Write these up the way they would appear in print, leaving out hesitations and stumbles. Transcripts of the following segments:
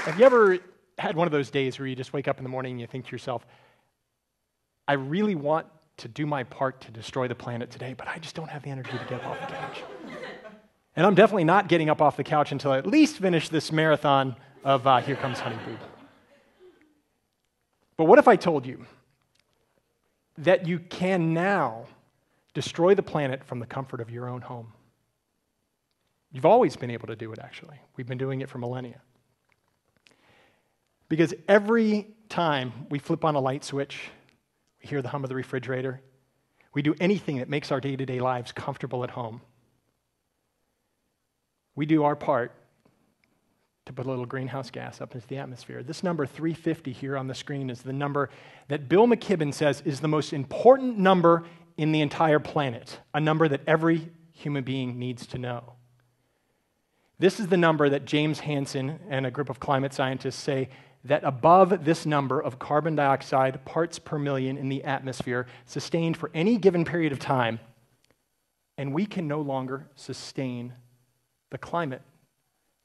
Have you ever had one of those days where you just wake up in the morning and you think to yourself, I really want to do my part to destroy the planet today, but I just don't have the energy to get up off the couch. And I'm definitely not getting up off the couch until I at least finish this marathon of Here Comes Honey Boo. But what if I told you that you can now destroy the planet from the comfort of your own home? You've always been able to do it, actually. We've been doing it for millennia. Because every time we flip on a light switch, we hear the hum of the refrigerator, we do anything that makes our day-to-day lives comfortable at home, we do our part to put a little greenhouse gas up into the atmosphere. This number 350 here on the screen is the number that Bill McKibben says is the most important number in the entire planet, a number that every human being needs to know. This is the number that James Hansen and a group of climate scientists say that above this number of carbon dioxide parts per million in the atmosphere, sustained for any given period of time, and we can no longer sustain the climate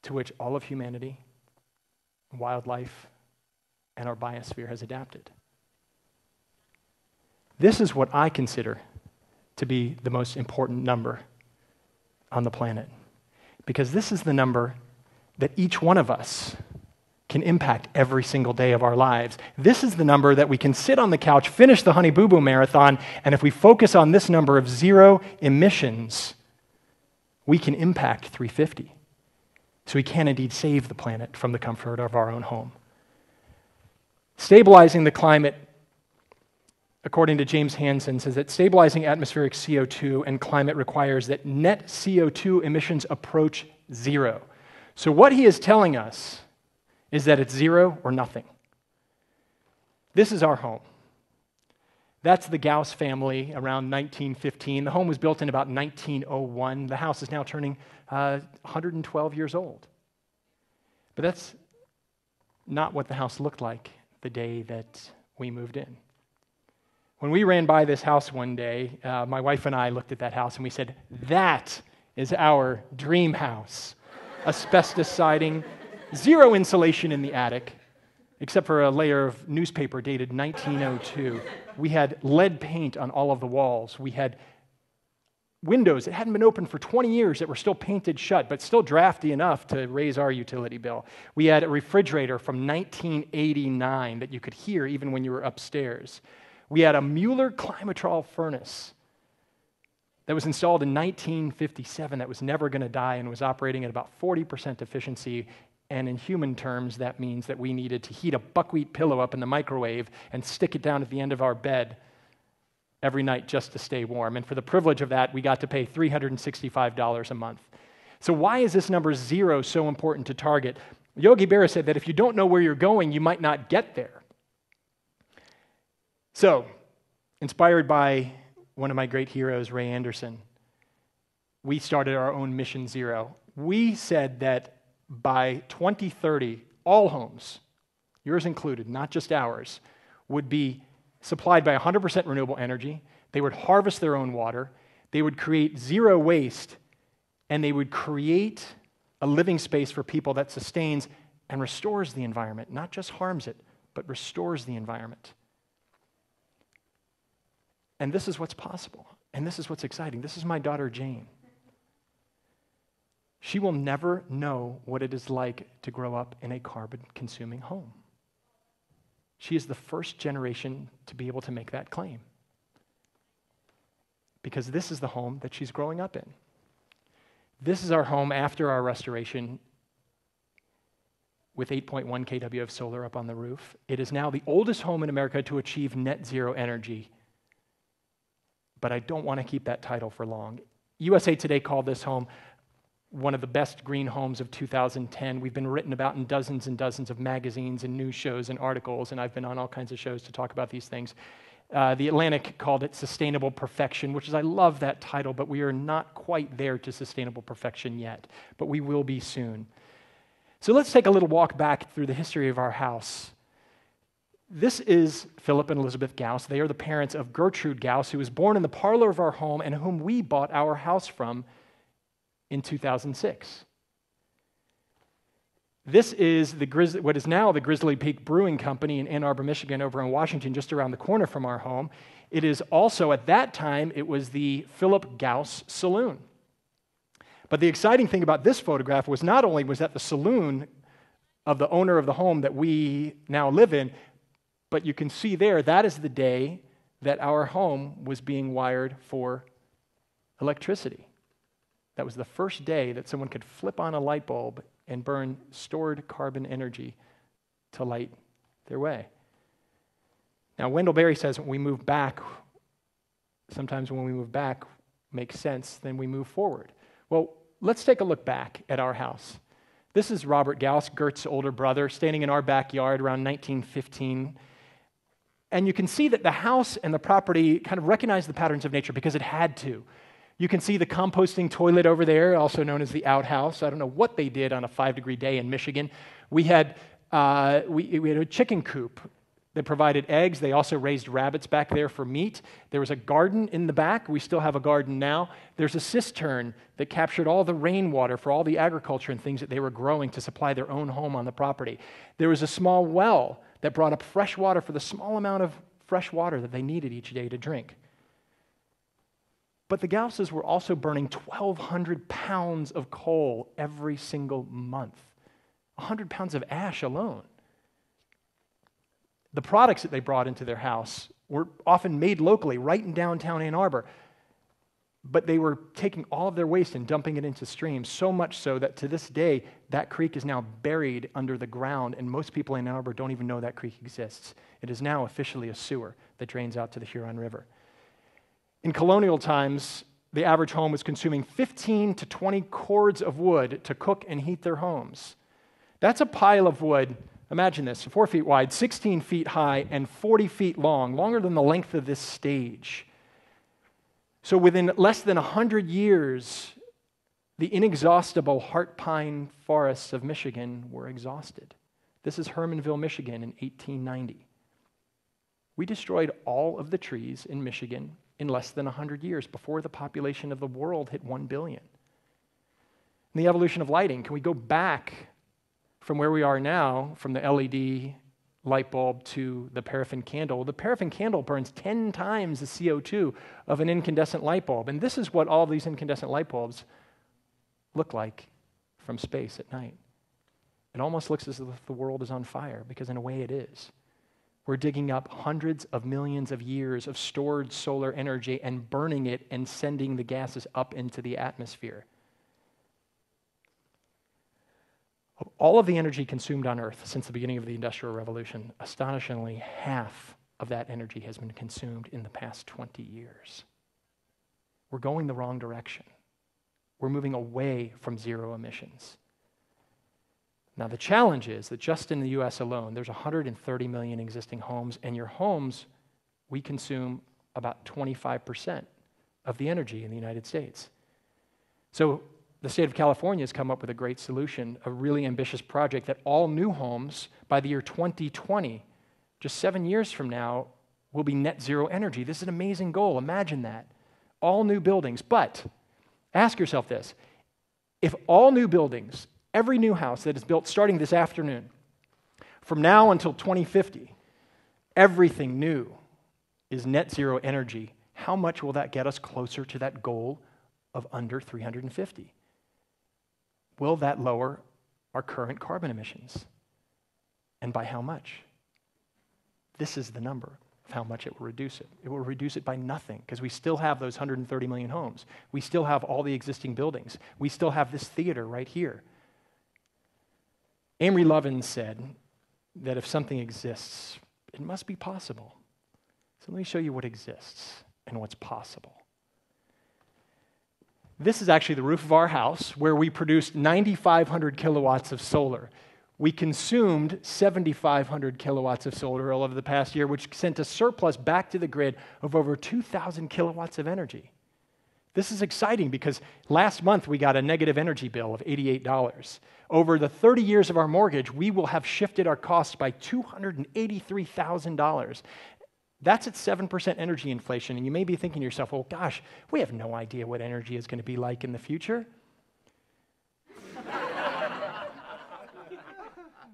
to which all of humanity, wildlife, and our biosphere has adapted. This is what I consider to be the most important number on the planet, because this is the number that each one of us can impact every single day of our lives. This is the number that we can sit on the couch, finish the Honey Boo Boo Marathon, and if we focus on this number of zero emissions, we can impact 350. So we can indeed save the planet from the comfort of our own home. Stabilizing the climate, according to James Hansen, says that stabilizing atmospheric CO2 and climate requires that net CO2 emissions approach zero. So what he is telling us is that it's zero or nothing. This is our home. That's the Gauss family around 1915. The home was built in about 1901. The house is now turning 112 years old. But that's not what the house looked like the day that we moved in. When we ran by this house one day, my wife and I looked at that house and we said, that is our dream house. Asbestos siding, zero insulation in the attic, except for a layer of newspaper dated 1902. We had lead paint on all of the walls. We had windows that hadn't been opened for 20 years that were still painted shut, but still drafty enough to raise our utility bill. We had a refrigerator from 1989 that you could hear even when you were upstairs. We had a Mueller Climatrol furnace that was installed in 1957 that was never going to die and was operating at about 40% efficiency. And in human terms, that means that we needed to heat a buckwheat pillow up in the microwave and stick it down at the end of our bed every night just to stay warm. And for the privilege of that, we got to pay $365 a month. So why is this number zero so important to target? Yogi Berra said that if you don't know where you're going, you might not get there. So, inspired by one of my great heroes, Ray Anderson, we started our own Mission Zero. We said that by 2030, all homes, yours included, not just ours, would be supplied by 100% renewable energy. They would harvest their own water. They would create zero waste, and they would create a living space for people that sustains and restores the environment, not just harms it, but restores the environment. And this is what's possible, and this is what's exciting. This is my daughter, Jane. She will never know what it is like to grow up in a carbon-consuming home. She is the first generation to be able to make that claim, because this is the home that she's growing up in. This is our home after our restoration with 8.1 kW of solar up on the roof. It is now the oldest home in America to achieve net zero energy, but I don't want to keep that title for long. USA Today called this home one of the best green homes of 2010. We've been written about in dozens and dozens of magazines and news shows and articles, and I've been on all kinds of shows to talk about these things. The Atlantic called it Sustainable Perfection, which is, I love that title, but we are not quite there to sustainable perfection yet, but we will be soon. So let's take a little walk back through the history of our house. This is Philip and Elizabeth Gauss. They are the parents of Gertrude Gauss, who was born in the parlor of our home and whom we bought our house from in 2006. This is what is now the Grizzly Peak Brewing Company in Ann Arbor, Michigan, over in Washington, just around the corner from our home. It is also, at that time, it was the Philip Gauss Saloon. But the exciting thing about this photograph was not only was that the saloon of the owner of the home that we now live in, but you can see there, that is the day that our home was being wired for electricity. That was the first day that someone could flip on a light bulb and burn stored carbon energy to light their way. Now, Wendell Berry says when we move back, sometimes when we move back makes sense, then we move forward. Well, let's take a look back at our house. This is Robert Gauss, Gert's older brother, standing in our backyard around 1915. And you can see that the house and the property kind of recognize the patterns of nature because it had to. You can see the composting toilet over there, also known as the outhouse. I don't know what they did on a 5-degree day in Michigan. We had a chicken coop that provided eggs. They also raised rabbits back there for meat. There was a garden in the back. We still have a garden now. There's a cistern that captured all the rainwater for all the agriculture and things that they were growing to supply their own home on the property. There was a small well that brought up fresh water for the small amount of fresh water that they needed each day to drink. But the Gausses were also burning 1,200 pounds of coal every single month. 100 pounds of ash alone. The products that they brought into their house were often made locally, right in downtown Ann Arbor. But they were taking all of their waste and dumping it into streams, so much so that to this day, that creek is now buried under the ground, and most people in Ann Arbor don't even know that creek exists. It is now officially a sewer that drains out to the Huron River. In colonial times, the average home was consuming 15 to 20 cords of wood to cook and heat their homes. That's a pile of wood, imagine this, 4 feet wide, 16 feet high, and 40 feet long, longer than the length of this stage. So within less than 100 years, the inexhaustible heart pine forests of Michigan were exhausted. This is Hermanville, Michigan in 1890. We destroyed all of the trees in Michigan in less than 100 years before the population of the world hit 1 billion. And the evolution of lighting, can we go back from where we are now, from the LED light bulb to the paraffin candle? The paraffin candle burns 10 times the CO2 of an incandescent light bulb. And this is what all these incandescent light bulbs look like from space at night. It almost looks as if the world is on fire, because in a way it is. We're digging up hundreds of millions of years of stored solar energy and burning it and sending the gases up into the atmosphere. Of all of the energy consumed on Earth since the beginning of the Industrial Revolution, astonishingly, half of that energy has been consumed in the past 20 years. We're going the wrong direction. We're moving away from zero emissions. Now, the challenge is that just in the U.S. alone, there's 130 million existing homes, and your homes, we consume about 25% of the energy in the United States. So the state of California has come up with a great solution, a really ambitious project that all new homes by the year 2020, just 7 years from now, will be net zero energy. This is an amazing goal. Imagine that. All new buildings. But ask yourself this. If all new buildings, every new house that is built starting this afternoon, from now until 2050, everything new is net zero energy, how much will that get us closer to that goal of under 350? Will that lower our current carbon emissions? And by how much? This is the number of how much it will reduce it. It will reduce it by nothing, because we still have those 130 million homes. We still have all the existing buildings. We still have this theater right here. Amory Lovins said that if something exists, it must be possible. So let me show you what exists and what's possible. This is actually the roof of our house, where we produced 9,500 kilowatts of solar. We consumed 7,500 kilowatts of solar all over the past year, which sent a surplus back to the grid of over 2,000 kilowatts of energy. This is exciting because last month we got a negative energy bill of $88. Over the 30 years of our mortgage, we will have shifted our costs by $283,000. That's at 7% energy inflation, and you may be thinking to yourself, well, gosh, we have no idea what energy is going to be like in the future.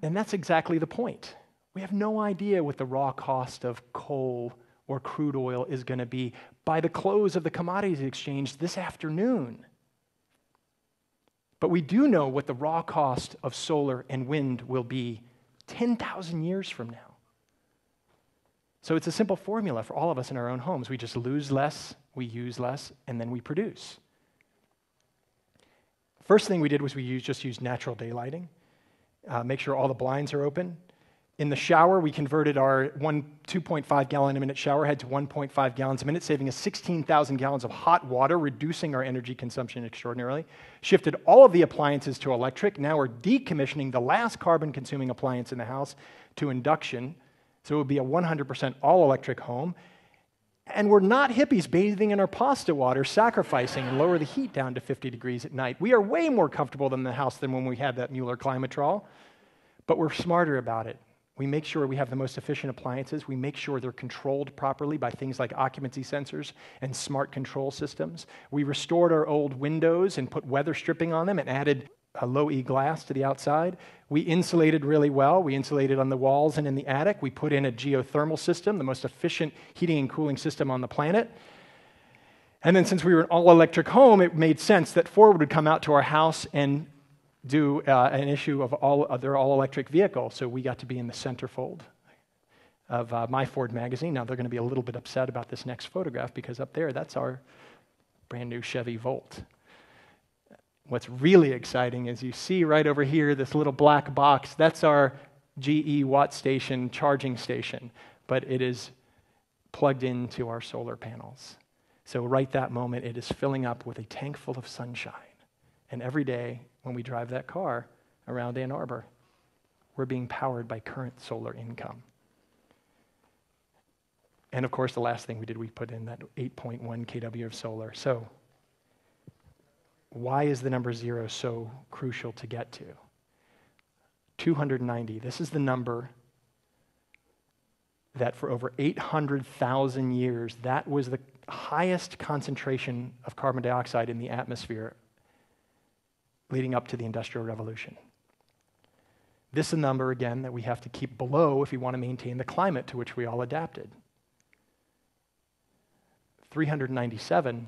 And that's exactly the point. We have no idea what the raw cost of coal or crude oil is going to be by the close of the commodities exchange this afternoon. But we do know what the raw cost of solar and wind will be 10,000 years from now. So it's a simple formula for all of us in our own homes. We just lose less, we use less, and then we produce. First thing we did was we just used natural daylighting. Make sure all the blinds are open. In the shower, we converted our 2.5 gallon a minute shower head to 1.5 gallons a minute, saving us 16,000 gallons of hot water, reducing our energy consumption extraordinarily. Shifted all of the appliances to electric. Now we're decommissioning the last carbon-consuming appliance in the house to induction. So it would be a 100% all-electric home. And we're not hippies bathing in our pasta water, sacrificing and lower the heat down to 50 degrees at night. We are way more comfortable in the house than when we had that Mueller Climatrol, but we're smarter about it. We make sure we have the most efficient appliances. We make sure they're controlled properly by things like occupancy sensors and smart control systems. We restored our old windows and put weather stripping on them and added a low-E glass to the outside. We insulated really well. We insulated on the walls and in the attic. We put in a geothermal system, the most efficient heating and cooling system on the planet. And then since we were an all-electric home, it made sense that Ford would come out to our house and do an issue of their all-electric vehicle. So we got to be in the centerfold of my Ford magazine. Now they're going to be a little bit upset about this next photograph because up there, that's our brand new Chevy Volt. What's really exciting is you see right over here, this little black box, that's our GE Watt Station charging station, but it is plugged into our solar panels. So right that moment, it is filling up with a tank full of sunshine. And every day when we drive that car around Ann Arbor, we're being powered by current solar income. And of course, the last thing we did, we put in that 8.1 kW of solar. So why is the number 0 so crucial to get to? 290. This is the number that for over 800,000 years, that was the highest concentration of carbon dioxide in the atmosphere leading up to the Industrial Revolution. This is a number, again, that we have to keep below if we want to maintain the climate to which we all adapted. 397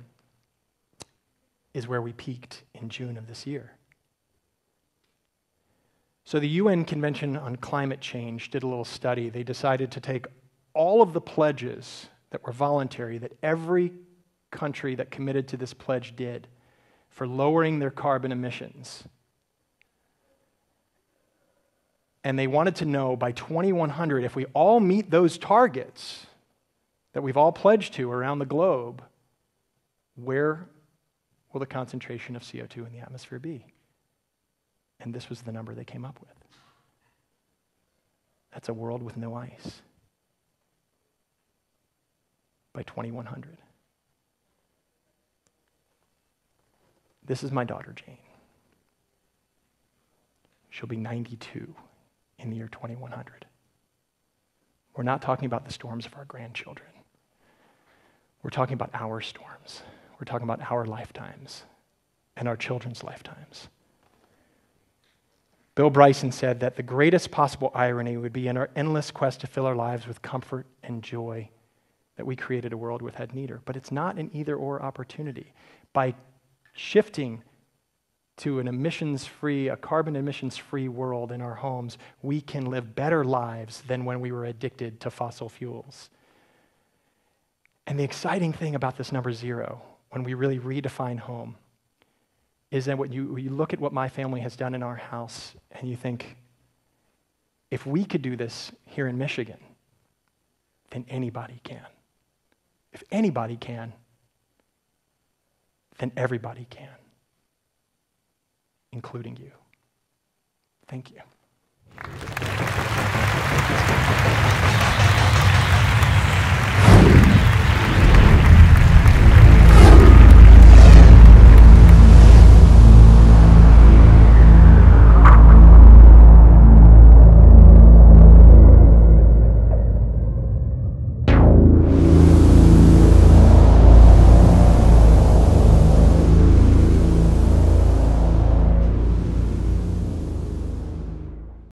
is where we peaked in June of this year. So the UN Convention on Climate Change did a little study. They decided to take all of the pledges that were voluntary, that every country that committed to this pledge did for lowering their carbon emissions. And they wanted to know by 2100, if we all meet those targets that we've all pledged to around the globe, where will the concentration of CO2 in the atmosphere be? And this was the number they came up with. That's a world with no ice by 2100. This is my daughter, Jane. She'll be 92 in the year 2100. We're not talking about the storms of our grandchildren. We're talking about our storms. We're talking about our lifetimes and our children's lifetimes. Bill Bryson said that the greatest possible irony would be in our endless quest to fill our lives with comfort and joy that we created a world without neither. But it's not an either-or opportunity. By shifting to a carbon emissions-free world in our homes, we can live better lives than when we were addicted to fossil fuels. And the exciting thing about this number 0, when we really redefine home, is that when you look at what my family has done in our house, and you think, if we could do this here in Michigan, then anybody can. If anybody can, then everybody can, including you. Thank you.